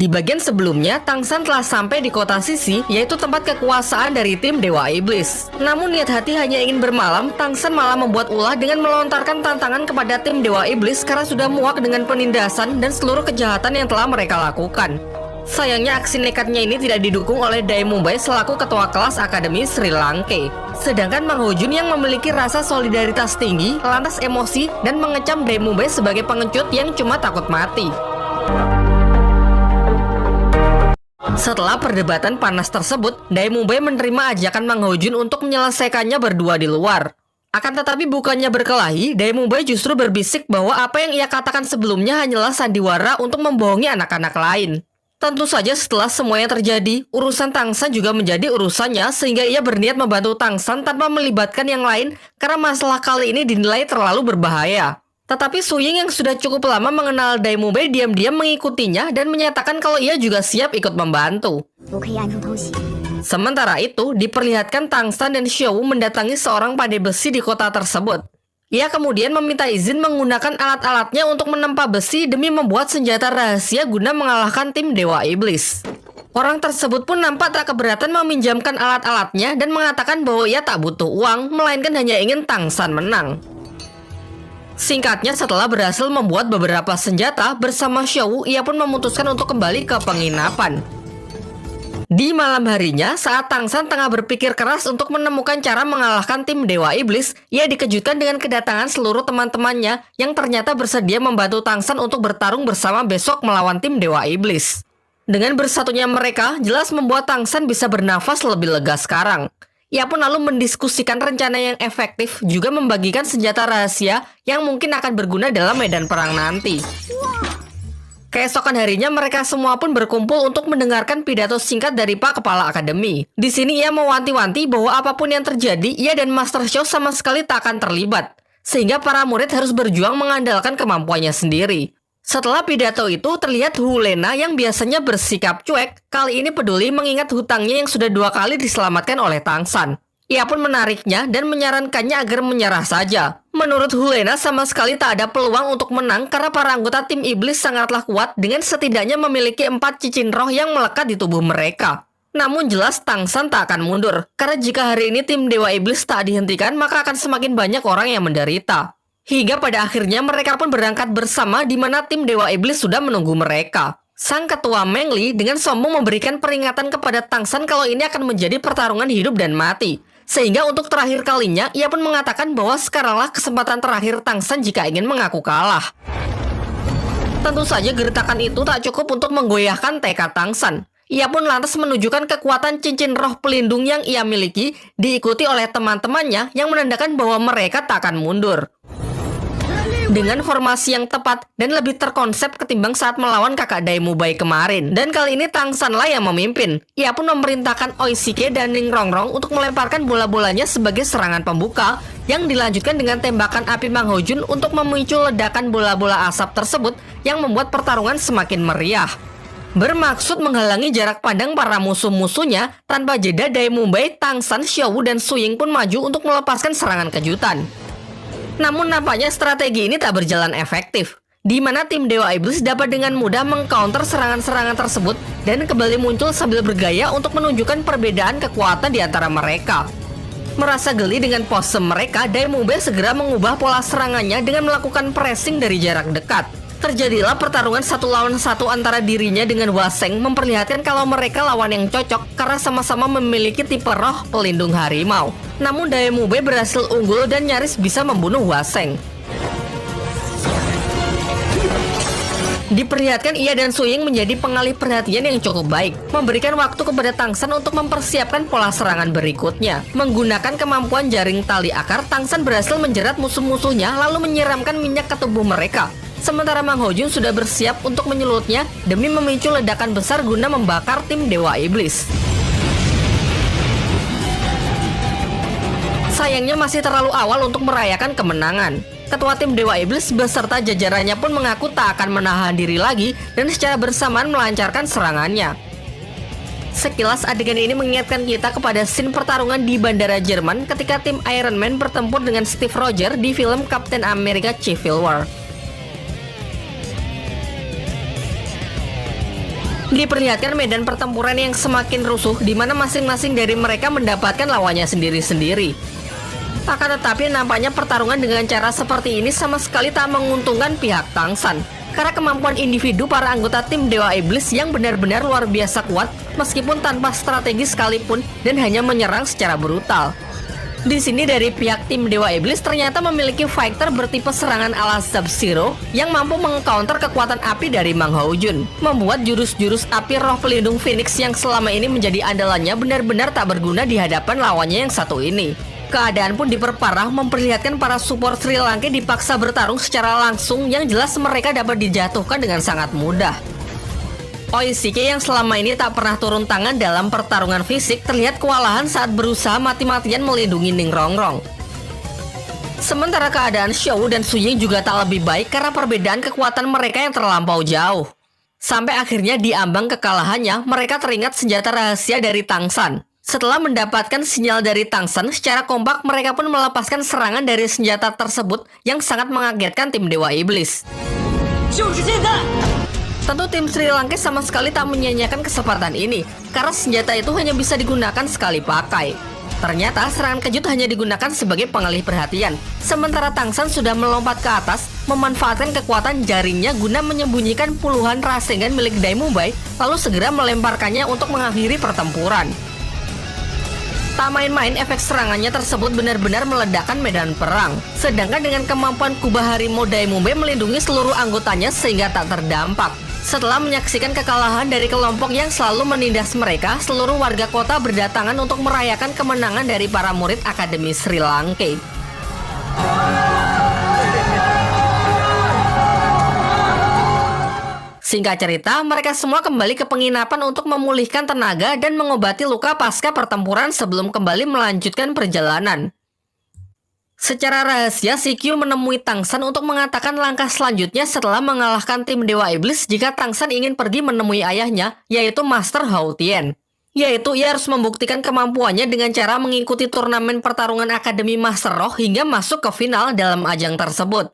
Di bagian sebelumnya, Tangsan telah sampai di kota Sisi, yaitu tempat kekuasaan dari tim Dewa Iblis. Namun niat hati hanya ingin bermalam, Tangsan malah membuat ulah dengan melontarkan tantangan kepada tim Dewa Iblis karena sudah muak dengan penindasan dan seluruh kejahatan yang telah mereka lakukan. Sayangnya aksi nekatnya ini tidak didukung oleh Dai Mumbai selaku ketua kelas Akademi Sri Lanka. Sedangkan Mang Ho Jun yang memiliki rasa solidaritas tinggi, lantas emosi dan mengecam Dai Mumbai sebagai pengecut yang cuma takut mati. Setelah perdebatan panas tersebut, Dai Mumbai menerima ajakan Mang Ho Jun untuk menyelesaikannya berdua di luar. Akan tetapi bukannya berkelahi, Dai Mumbai justru berbisik bahwa apa yang ia katakan sebelumnya hanyalah sandiwara untuk membohongi anak-anak lain. Tentu saja setelah semuanya terjadi, urusan Tangsan juga menjadi urusannya sehingga ia berniat membantu Tangsan tanpa melibatkan yang lain karena masalah kali ini dinilai terlalu berbahaya. Tetapi Su Ying yang sudah cukup lama mengenal Dai Mumbai diam-diam mengikutinya dan menyatakan kalau ia juga siap ikut membantu. Sementara itu, diperlihatkan Tangsan dan Xiao mendatangi seorang pandai besi di kota tersebut. Ia kemudian meminta izin menggunakan alat-alatnya untuk menempa besi demi membuat senjata rahasia guna mengalahkan tim Dewa Iblis. Orang tersebut pun nampak tak keberatan meminjamkan alat-alatnya dan mengatakan bahwa ia tak butuh uang, melainkan hanya ingin Tangsan menang. Singkatnya, setelah berhasil membuat beberapa senjata, bersama Xiao, ia pun memutuskan untuk kembali ke penginapan. Di malam harinya, saat Tangsan tengah berpikir keras untuk menemukan cara mengalahkan tim Dewa Iblis, ia dikejutkan dengan kedatangan seluruh teman-temannya yang ternyata bersedia membantu Tangsan untuk bertarung bersama besok melawan tim Dewa Iblis. Dengan bersatunya mereka, jelas membuat Tangsan bisa bernafas lebih lega sekarang. Ia pun lalu mendiskusikan rencana yang efektif, juga membagikan senjata rahasia yang mungkin akan berguna dalam medan perang nanti. Keesokan harinya mereka semua pun berkumpul untuk mendengarkan pidato singkat dari Pak Kepala Akademi. Di sini ia mewanti-wanti bahwa apapun yang terjadi, ia dan Master Xiao sama sekali tak akan terlibat, sehingga para murid harus berjuang mengandalkan kemampuannya sendiri. Setelah pidato itu, terlihat Hu Lena yang biasanya bersikap cuek, kali ini peduli mengingat hutangnya yang sudah 2 kali diselamatkan oleh Tangsan. Ia pun menariknya dan menyarankannya agar menyerah saja. Menurut Hu Lena, sama sekali tak ada peluang untuk menang karena para anggota tim iblis sangatlah kuat dengan setidaknya memiliki 4 cincin roh yang melekat di tubuh mereka. Namun jelas Tangsan tak akan mundur, karena jika hari ini tim Dewa Iblis tak dihentikan, maka akan semakin banyak orang yang menderita. Hingga pada akhirnya mereka pun berangkat bersama di mana tim Dewa Iblis sudah menunggu mereka. Sang ketua Meng Li dengan sombong memberikan peringatan kepada Tangsan kalau ini akan menjadi pertarungan hidup dan mati. Sehingga untuk terakhir kalinya, ia pun mengatakan bahwa sekaranglah kesempatan terakhir Tangsan jika ingin mengaku kalah. Tentu saja gertakan itu tak cukup untuk menggoyahkan tekad Tangsan. Ia pun lantas menunjukkan kekuatan cincin roh pelindung yang ia miliki, diikuti oleh teman-temannya yang menandakan bahwa mereka tak akan mundur. Dengan formasi yang tepat dan lebih terkonsep ketimbang saat melawan kakak Dai Mumbai kemarin. Dan kali ini Tangsanlah yang memimpin. Ia pun memerintahkan Oishike dan Ning Rongrong untuk melemparkan bola-bolanya sebagai serangan pembuka, yang dilanjutkan dengan tembakan api Mang Ho Jun untuk memicu ledakan bola-bola asap tersebut yang membuat pertarungan semakin meriah. Bermaksud menghalangi jarak pandang para musuh-musuhnya, tanpa jeda Dai Mumbai, Tangsan, Xiao, dan Su Ying pun maju untuk melepaskan serangan kejutan. Namun nampaknya strategi ini tak berjalan efektif, di mana tim Dewa Iblis dapat dengan mudah mengcounter serangan-serangan tersebut dan kembali muncul sambil bergaya untuk menunjukkan perbedaan kekuatan di antara mereka. Merasa geli dengan pose mereka, Dai Mumbai segera mengubah pola serangannya dengan melakukan pressing dari jarak dekat. Terjadilah pertarungan 1 lawan 1 antara dirinya dengan Hua Seng, memperlihatkan kalau mereka lawan yang cocok karena sama-sama memiliki tipe roh pelindung harimau. Namun Dai Mumbai berhasil unggul dan nyaris bisa membunuh Hua Seng. Diperlihatkan ia dan Su Ying menjadi pengalih perhatian yang cukup baik, memberikan waktu kepada Tangsan untuk mempersiapkan pola serangan berikutnya. Menggunakan kemampuan jaring tali akar, Tangsan berhasil menjerat musuh-musuhnya lalu menyiramkan minyak ke tubuh mereka. Sementara Mang Ho Jun sudah bersiap untuk menyulutnya demi memicu ledakan besar guna membakar tim Dewa Iblis. Sayangnya masih terlalu awal untuk merayakan kemenangan. Ketua tim Dewa Iblis beserta jajarannya pun mengaku tak akan menahan diri lagi dan secara bersamaan melancarkan serangannya. Sekilas adegan ini mengingatkan kita kepada scene pertarungan di bandara Jerman ketika tim Iron Man bertempur dengan Steve Rogers di film Captain America Civil War. Diperlihatkan medan pertempuran yang semakin rusuh di mana masing-masing dari mereka mendapatkan lawannya sendiri-sendiri. Akan tetapi nampaknya pertarungan dengan cara seperti ini sama sekali tak menguntungkan pihak Tangsan. Karena kemampuan individu para anggota tim Dewa Iblis yang benar-benar luar biasa kuat meskipun tanpa strategi sekalipun dan hanya menyerang secara brutal. Di sini dari pihak tim Dewa Iblis ternyata memiliki fighter bertipe serangan ala Sub-Zero yang mampu meng-counter kekuatan api dari Mang Haojun, membuat jurus-jurus api roh pelindung Phoenix yang selama ini menjadi andalannya benar-benar tak berguna di hadapan lawannya yang satu ini. Keadaan pun diperparah memperlihatkan para support Sri Lanka dipaksa bertarung secara langsung yang jelas mereka dapat dijatuhkan dengan sangat mudah. Oishike yang selama ini tak pernah turun tangan dalam pertarungan fisik terlihat kewalahan saat berusaha mati-matian melindungi Ning Rongrong. Sementara keadaan Xiao dan Su Ying juga tak lebih baik karena perbedaan kekuatan mereka yang terlampau jauh. Sampai akhirnya di ambang kekalahannya mereka teringat senjata rahasia dari Tangsan. Setelah mendapatkan sinyal dari Tangsan, secara kompak mereka pun melepaskan serangan dari senjata tersebut yang sangat mengagetkan tim Dewa Iblis. Tentu tim Sri Lanka sama sekali tak menyia-nyiakan kesempatan ini, karena senjata itu hanya bisa digunakan sekali pakai. Ternyata serangan kejut hanya digunakan sebagai pengalih perhatian, sementara Tangsan sudah melompat ke atas, memanfaatkan kekuatan jaringnya guna menyembunyikan puluhan Rasengan milik Daimubai, lalu segera melemparkannya untuk mengakhiri pertempuran. Tak main-main, efek serangannya tersebut benar-benar meledakkan medan perang. Sedangkan dengan kemampuan kubah harimau Daimubai melindungi seluruh anggotanya sehingga tak terdampak. Setelah menyaksikan kekalahan dari kelompok yang selalu menindas mereka, seluruh warga kota berdatangan untuk merayakan kemenangan dari para murid Akademi Sri Lanka. Singkat cerita, mereka semua kembali ke penginapan untuk memulihkan tenaga dan mengobati luka pasca pertempuran sebelum kembali melanjutkan perjalanan. Secara rahasia, Sikyu menemui Tangsan untuk mengatakan langkah selanjutnya setelah mengalahkan tim Dewa Iblis jika Tangsan ingin pergi menemui ayahnya, yaitu Master Hao Tian. Yaitu ia harus membuktikan kemampuannya dengan cara mengikuti turnamen pertarungan Akademi Master Roh hingga masuk ke final dalam ajang tersebut.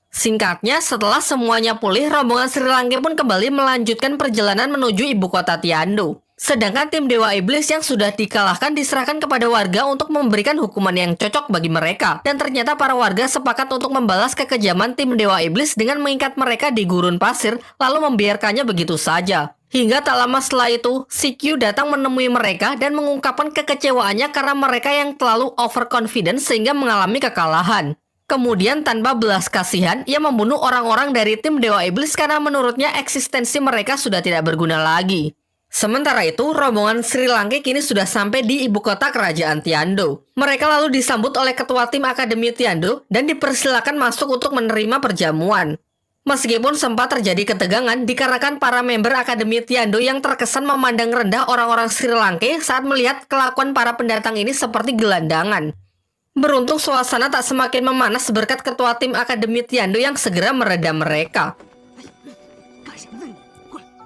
Singkatnya, setelah semuanya pulih, rombongan Sri Lanka pun kembali melanjutkan perjalanan menuju ibu kota Tiandu. Sedangkan tim Dewa Iblis yang sudah dikalahkan diserahkan kepada warga untuk memberikan hukuman yang cocok bagi mereka. Dan ternyata para warga sepakat untuk membalas kekejaman tim Dewa Iblis dengan mengikat mereka di gurun pasir, lalu membiarkannya begitu saja. Hingga tak lama setelah itu, Sikyu datang menemui mereka dan mengungkapkan kekecewaannya karena mereka yang terlalu overconfident sehingga mengalami kekalahan. Kemudian tanpa belas kasihan, ia membunuh orang-orang dari tim Dewa Iblis karena menurutnya eksistensi mereka sudah tidak berguna lagi. Sementara itu, rombongan Sri Lanka kini sudah sampai di ibu kota kerajaan Tiandu. Mereka lalu disambut oleh ketua tim Akademi Tiandu dan dipersilakan masuk untuk menerima perjamuan. Meskipun sempat terjadi ketegangan dikarenakan para member Akademi Tiandu yang terkesan memandang rendah orang-orang Sri Lanka saat melihat kelakuan para pendatang ini seperti gelandangan. Beruntung suasana tak semakin memanas berkat ketua tim Akademi Tiandu yang segera meredam mereka.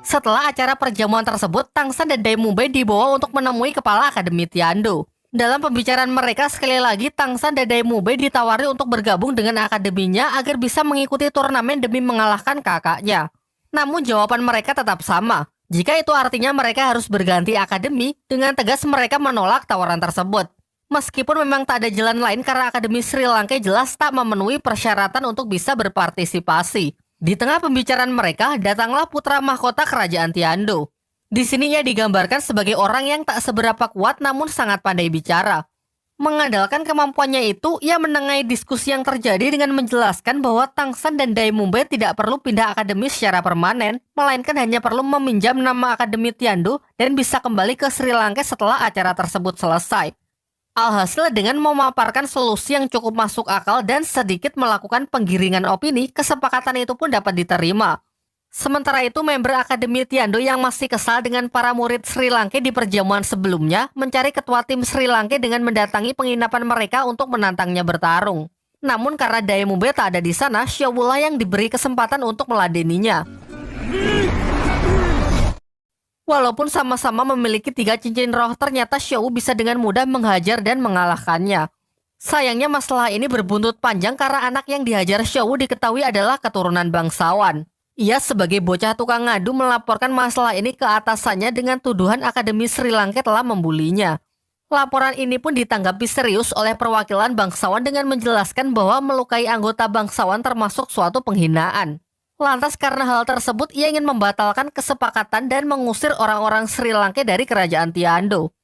Setelah acara perjamuan tersebut, Tangsan dan Daimubai dibawa untuk menemui kepala Akademi Tiandu. Dalam pembicaraan mereka, sekali lagi Tangsan dan Daimubai ditawari untuk bergabung dengan akademinya agar bisa mengikuti turnamen demi mengalahkan kakaknya. Namun jawaban mereka tetap sama. Jika itu artinya mereka harus berganti akademi, dengan tegas mereka menolak tawaran tersebut. Meskipun memang tak ada jalan lain karena Akademi Sri Lanka jelas tak memenuhi persyaratan untuk bisa berpartisipasi. Di tengah pembicaraan mereka, datanglah putra mahkota kerajaan Tiandu. Di sini ia digambarkan sebagai orang yang tak seberapa kuat namun sangat pandai bicara. Mengandalkan kemampuannya itu, ia menengahi diskusi yang terjadi dengan menjelaskan bahwa Tangsan dan Daimubai tidak perlu pindah akademi secara permanen, melainkan hanya perlu meminjam nama Akademi Tiandu dan bisa kembali ke Sri Lanka setelah acara tersebut selesai. Alhasil dengan memaparkan solusi yang cukup masuk akal dan sedikit melakukan penggiringan opini, kesepakatan itu pun dapat diterima. Sementara itu, member Akademi Tiandu yang masih kesal dengan para murid Sri Lanka di perjamuan sebelumnya mencari ketua tim Sri Lanka dengan mendatangi penginapan mereka untuk menantangnya bertarung. Namun karena Daimubai tak ada di sana, Xiaowula yang diberi kesempatan untuk meladeninya. Walaupun sama-sama memiliki 3 cincin roh, ternyata Xiao bisa dengan mudah menghajar dan mengalahkannya. Sayangnya masalah ini berbuntut panjang karena anak yang dihajar Xiao diketahui adalah keturunan bangsawan. Ia sebagai bocah tukang ngadu melaporkan masalah ini ke atasannya dengan tuduhan Akademi Sri Lanka telah membulinya. Laporan ini pun ditanggapi serius oleh perwakilan bangsawan dengan menjelaskan bahwa melukai anggota bangsawan termasuk suatu penghinaan. Lantas karena hal tersebut ia ingin membatalkan kesepakatan dan mengusir orang-orang Sri Lanka dari kerajaan Tiando.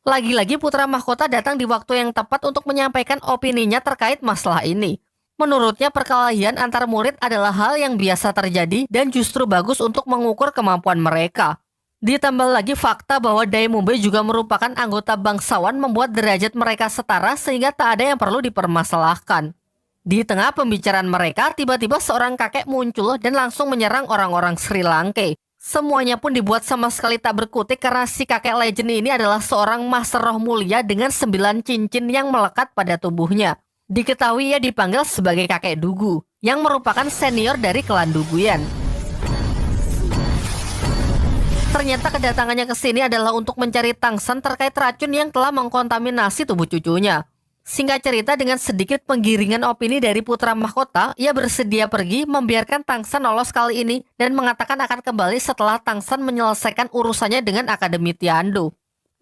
Lagi-lagi putra mahkota datang di waktu yang tepat untuk menyampaikan opininya terkait masalah ini. Menurutnya perkelahian antar murid adalah hal yang biasa terjadi dan justru bagus untuk mengukur kemampuan mereka. Ditambah lagi fakta bahwa Dai Mumbay juga merupakan anggota bangsawan membuat derajat mereka setara sehingga tak ada yang perlu dipermasalahkan. Di tengah pembicaraan mereka, tiba-tiba seorang kakek muncul dan langsung menyerang orang-orang Sri Lanka. Semuanya pun dibuat sama sekali tak berkutik karena si kakek legend ini adalah seorang master roh mulia dengan 9 cincin yang melekat pada tubuhnya. Diketahui ia dipanggil sebagai kakek Dugu, yang merupakan senior dari klan Duguyan. Ternyata kedatangannya ke sini adalah untuk mencari Tangsan terkait racun yang telah mengkontaminasi tubuh cucunya. Singkat cerita, dengan sedikit penggiringan opini dari putra mahkota, ia bersedia pergi membiarkan Tangsan lolos kali ini dan mengatakan akan kembali setelah Tangsan menyelesaikan urusannya dengan Akademi Tiando.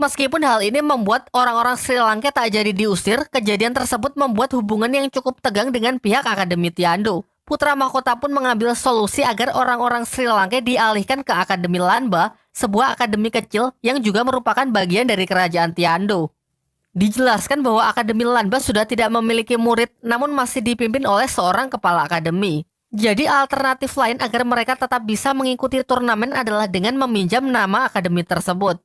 Meskipun hal ini membuat orang-orang Sri Lanka tak jadi diusir, kejadian tersebut membuat hubungan yang cukup tegang dengan pihak Akademi Tiando. Putra mahkota pun mengambil solusi agar orang-orang Sri Lanka dialihkan ke Akademi Lanba, sebuah akademi kecil yang juga merupakan bagian dari kerajaan Tiando. Dijelaskan bahwa Akademi Lanba sudah tidak memiliki murid, namun masih dipimpin oleh seorang kepala akademi. Jadi alternatif lain agar mereka tetap bisa mengikuti turnamen adalah dengan meminjam nama akademi tersebut.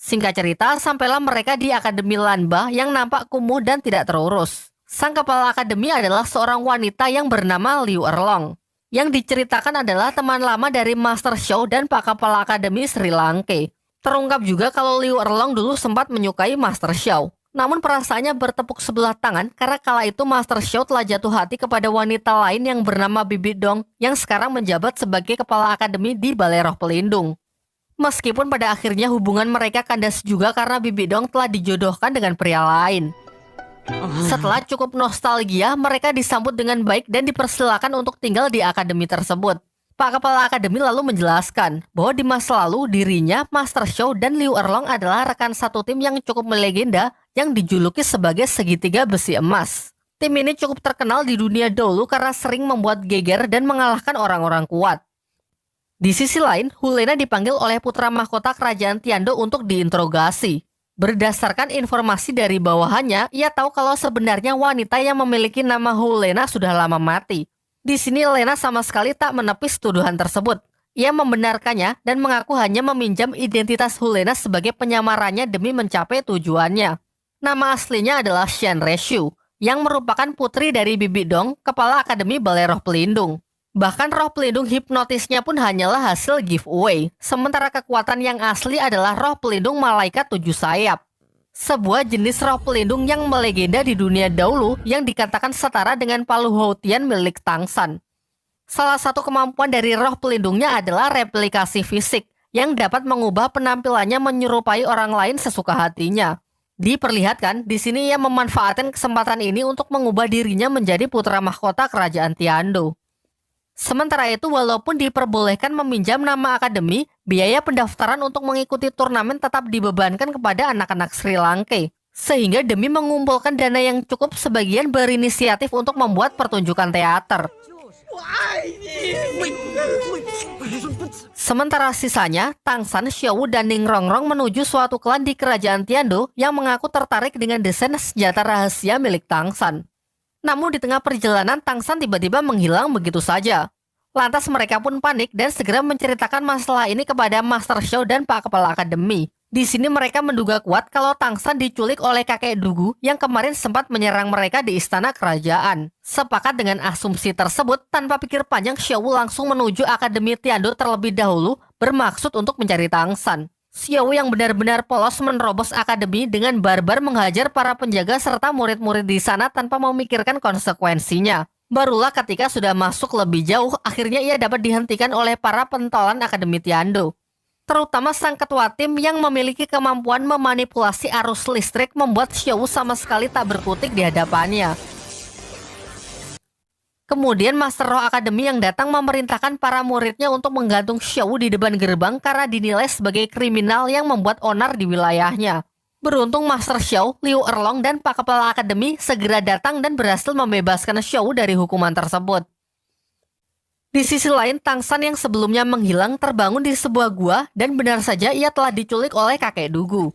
Singkat cerita, sampailah mereka di Akademi Lanba yang nampak kumuh dan tidak terurus. Sang kepala akademi adalah seorang wanita yang bernama Liu Erlong. Yang diceritakan adalah teman lama dari Master Xiao dan Pak Kepala Akademi Sri Lanka. Terungkap juga kalau Liu Erlong dulu sempat menyukai Master Xiao. Namun perasaannya bertepuk sebelah tangan karena kala itu Master Xiao telah jatuh hati kepada wanita lain yang bernama Bibi Dong yang sekarang menjabat sebagai kepala akademi di Balai Roh Pelindung. Meskipun pada akhirnya hubungan mereka kandas juga karena Bibi Dong telah dijodohkan dengan pria lain. Setelah cukup nostalgia, mereka disambut dengan baik dan dipersilakan untuk tinggal di akademi tersebut. Pak Kepala Akademi lalu menjelaskan bahwa di masa lalu dirinya, Master Xiao dan Liu Erlong adalah rekan satu tim yang cukup melegenda yang dijuluki sebagai segitiga besi emas. Tim ini cukup terkenal di dunia dahulu karena sering membuat geger dan mengalahkan orang-orang kuat. Di sisi lain, Hulena dipanggil oleh putra mahkota kerajaan Tiando untuk diinterogasi. Berdasarkan informasi dari bawahannya, ia tahu kalau sebenarnya wanita yang memiliki nama Hulena sudah lama mati. Di sini Lena sama sekali tak menepis tuduhan tersebut. Ia membenarkannya dan mengaku hanya meminjam identitas Hulena sebagai penyamarannya demi mencapai tujuannya. Nama aslinya adalah Shen Reshu, yang merupakan putri dari Bibi Dong, kepala Akademi Balai Roh Pelindung. Bahkan roh pelindung hipnotisnya pun hanyalah hasil giveaway, sementara kekuatan yang asli adalah roh pelindung malaikat 7 sayap. Sebuah jenis roh pelindung yang melegenda di dunia dahulu yang dikatakan setara dengan palu Houtian milik Tangsan. Salah satu kemampuan dari roh pelindungnya adalah replikasi fisik, yang dapat mengubah penampilannya menyerupai orang lain sesuka hatinya. Diperlihatkan, di sini ia memanfaatkan kesempatan ini untuk mengubah dirinya menjadi putra mahkota kerajaan Tiando. Sementara itu, walaupun diperbolehkan meminjam nama akademi, biaya pendaftaran untuk mengikuti turnamen tetap dibebankan kepada anak-anak Sri Lanka. Sehingga demi mengumpulkan dana yang cukup, sebagian berinisiatif untuk membuat pertunjukan teater. Sementara sisanya, Tangsan, Xiaowu, dan Ning Rongrong menuju suatu klan di kerajaan Tiando yang mengaku tertarik dengan desain senjata rahasia milik Tangsan. Namun di tengah perjalanan, Tangsan tiba-tiba menghilang begitu saja. Lantas mereka pun panik dan segera menceritakan masalah ini kepada Master Xiao dan Pak Kepala Akademi. Di sini mereka menduga kuat kalau Tangsan diculik oleh kakek Dugu yang kemarin sempat menyerang mereka di istana kerajaan. Sepakat dengan asumsi tersebut, tanpa pikir panjang Xiaowu langsung menuju Akademi Tiando terlebih dahulu bermaksud untuk mencari Tangsan. Xiaowu yang benar-benar polos menerobos akademi dengan barbar menghajar para penjaga serta murid-murid di sana tanpa memikirkan konsekuensinya. Barulah ketika sudah masuk lebih jauh, akhirnya ia dapat dihentikan oleh para pentolan Akademi Tiando. Terutama sang ketua tim yang memiliki kemampuan memanipulasi arus listrik membuat Xiaowu sama sekali tak berkutik di hadapannya. Kemudian Master Roh Academy yang datang memerintahkan para muridnya untuk menggantung Xiaowu di depan gerbang karena dinilai sebagai kriminal yang membuat onar di wilayahnya. Beruntung Master Xiao, Liu Erlong, dan Pak Kepala Akademi segera datang dan berhasil membebaskan Xiaowu dari hukuman tersebut. Di sisi lain, Tang San yang sebelumnya menghilang terbangun di sebuah gua dan benar saja ia telah diculik oleh kakek Dugu.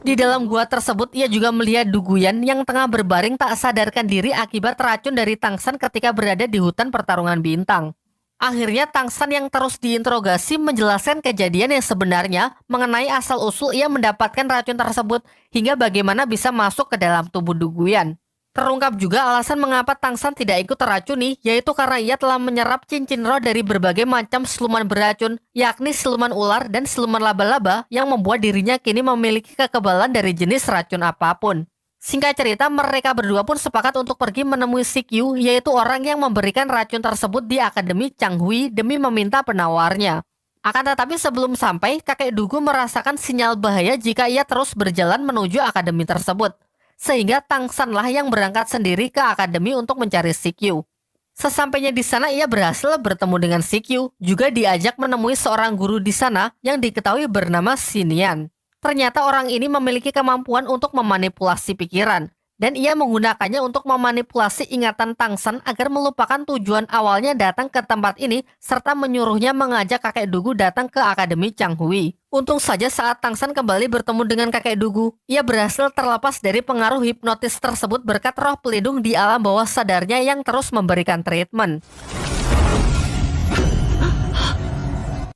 Di dalam gua tersebut, ia juga melihat Duguyan yang tengah berbaring tak sadarkan diri akibat racun dari Tang San ketika berada di hutan pertarungan bintang. Akhirnya Tang San yang terus diinterogasi menjelaskan kejadian yang sebenarnya mengenai asal-usul ia mendapatkan racun tersebut hingga bagaimana bisa masuk ke dalam tubuh Duguyan. Terungkap juga alasan mengapa Tang San tidak ikut teracuni, yaitu karena ia telah menyerap cincin roh dari berbagai macam siluman beracun, yakni siluman ular dan siluman laba-laba yang membuat dirinya kini memiliki kekebalan dari jenis racun apapun. Singkat cerita, mereka berdua pun sepakat untuk pergi menemui Sikyu, yaitu orang yang memberikan racun tersebut di Akademi Changhui demi meminta penawarnya. Akan tetapi sebelum sampai, kakek Dugu merasakan sinyal bahaya jika ia terus berjalan menuju akademi tersebut. Sehingga Tang San lah yang berangkat sendiri ke akademi untuk mencari Sikyu. Sesampainya di sana ia berhasil bertemu dengan Sikyu, juga diajak menemui seorang guru di sana yang diketahui bernama Xinian. Ternyata orang ini memiliki kemampuan untuk memanipulasi pikiran, dan ia menggunakannya untuk memanipulasi ingatan Tang San agar melupakan tujuan awalnya datang ke tempat ini, serta menyuruhnya mengajak kakek Dugu datang ke Akademi Changhui. Untung saja saat Tang San kembali bertemu dengan kakek Dugu, ia berhasil terlepas dari pengaruh hipnotis tersebut berkat roh pelindung di alam bawah sadarnya yang terus memberikan treatment.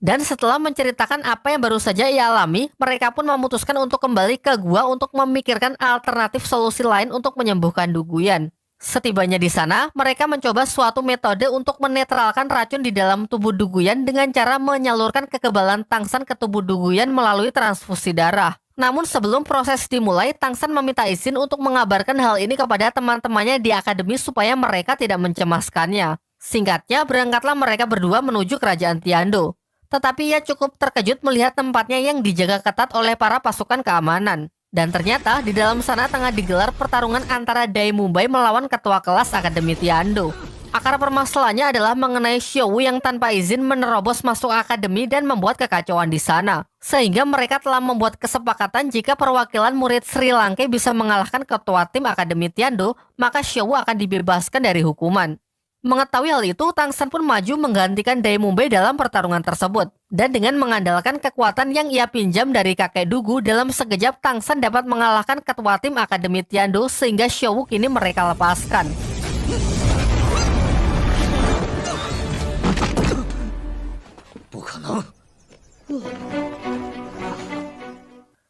Dan setelah menceritakan apa yang baru saja ia alami, mereka pun memutuskan untuk kembali ke gua untuk memikirkan alternatif solusi lain untuk menyembuhkan Duguyan. Setibanya di sana, mereka mencoba suatu metode untuk menetralkan racun di dalam tubuh Duguyan dengan cara menyalurkan kekebalan Tang San ke tubuh Duguyan melalui transfusi darah. Namun sebelum proses dimulai, Tang San meminta izin untuk mengabarkan hal ini kepada teman-temannya di akademi supaya mereka tidak mencemaskannya. Singkatnya, berangkatlah mereka berdua menuju kerajaan Tiando. Tetapi ia cukup terkejut melihat tempatnya yang dijaga ketat oleh para pasukan keamanan. Dan ternyata di dalam sana tengah digelar pertarungan antara Dai Mubai melawan ketua kelas Akademi Tiando. Akar permasalahannya adalah mengenai Xiaowu yang tanpa izin menerobos masuk akademi dan membuat kekacauan di sana. Sehingga mereka telah membuat kesepakatan jika perwakilan murid Sri Lanka bisa mengalahkan ketua tim Akademi Tiando, maka Xiaowu akan dibebaskan dari hukuman. Mengetahui hal itu, Tang San pun maju menggantikan Dai Mubai dalam pertarungan tersebut. Dan dengan mengandalkan kekuatan yang ia pinjam dari kakek Dugu, dalam sekejap Tang San dapat mengalahkan ketua tim Akademi Tiando sehingga Xiaowu kini mereka lepaskan.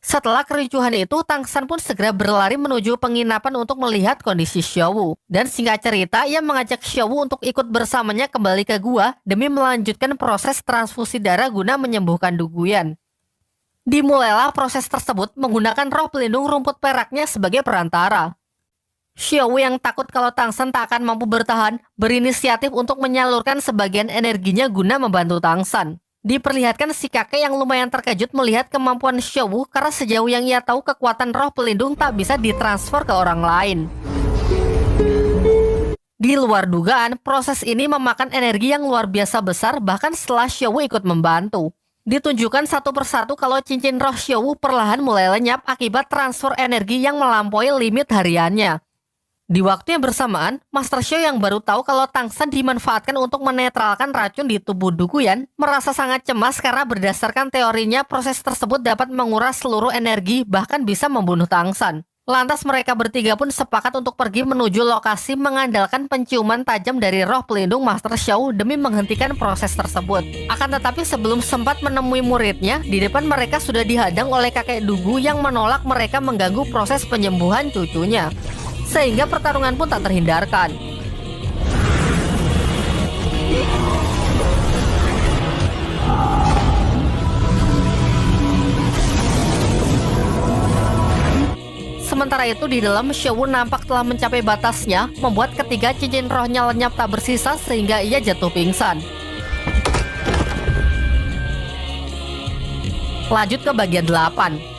Setelah kericuhan itu, Tang San pun segera berlari menuju penginapan untuk melihat kondisi Xiaowu. Dan singkat cerita, ia mengajak Xiaowu untuk ikut bersamanya kembali ke gua demi melanjutkan proses transfusi darah guna menyembuhkan Duguyan. Dimulailah proses tersebut menggunakan roh pelindung rumput peraknya sebagai perantara. Xiaowu yang takut kalau Tang San tak akan mampu bertahan, berinisiatif untuk menyalurkan sebagian energinya guna membantu Tang San. Diperlihatkan si kakek yang lumayan terkejut melihat kemampuan Xiaowu karena sejauh yang ia tahu kekuatan roh pelindung tak bisa ditransfer ke orang lain. Di luar dugaan, proses ini memakan energi yang luar biasa besar bahkan setelah Xiaowu ikut membantu. Ditunjukkan satu persatu kalau cincin roh Xiaowu perlahan mulai lenyap akibat transfer energi yang melampaui limit hariannya. Di waktu yang bersamaan, Master Xiao yang baru tahu kalau Tang San dimanfaatkan untuk menetralkan racun di tubuh Duguyan, merasa sangat cemas karena berdasarkan teorinya proses tersebut dapat menguras seluruh energi bahkan bisa membunuh Tang San. Lantas mereka bertiga pun sepakat untuk pergi menuju lokasi mengandalkan penciuman tajam dari roh pelindung Master Xiao demi menghentikan proses tersebut. Akan tetapi sebelum sempat menemui muridnya, di depan mereka sudah dihadang oleh kakek Dugu yang menolak mereka mengganggu proses penyembuhan cucunya. Sehingga pertarungan pun tak terhindarkan. Sementara itu di dalam, Xiaowu nampak telah mencapai batasnya, membuat ketiga cincin rohnya lenyap tak bersisa sehingga ia jatuh pingsan. Lanjut ke bagian 8.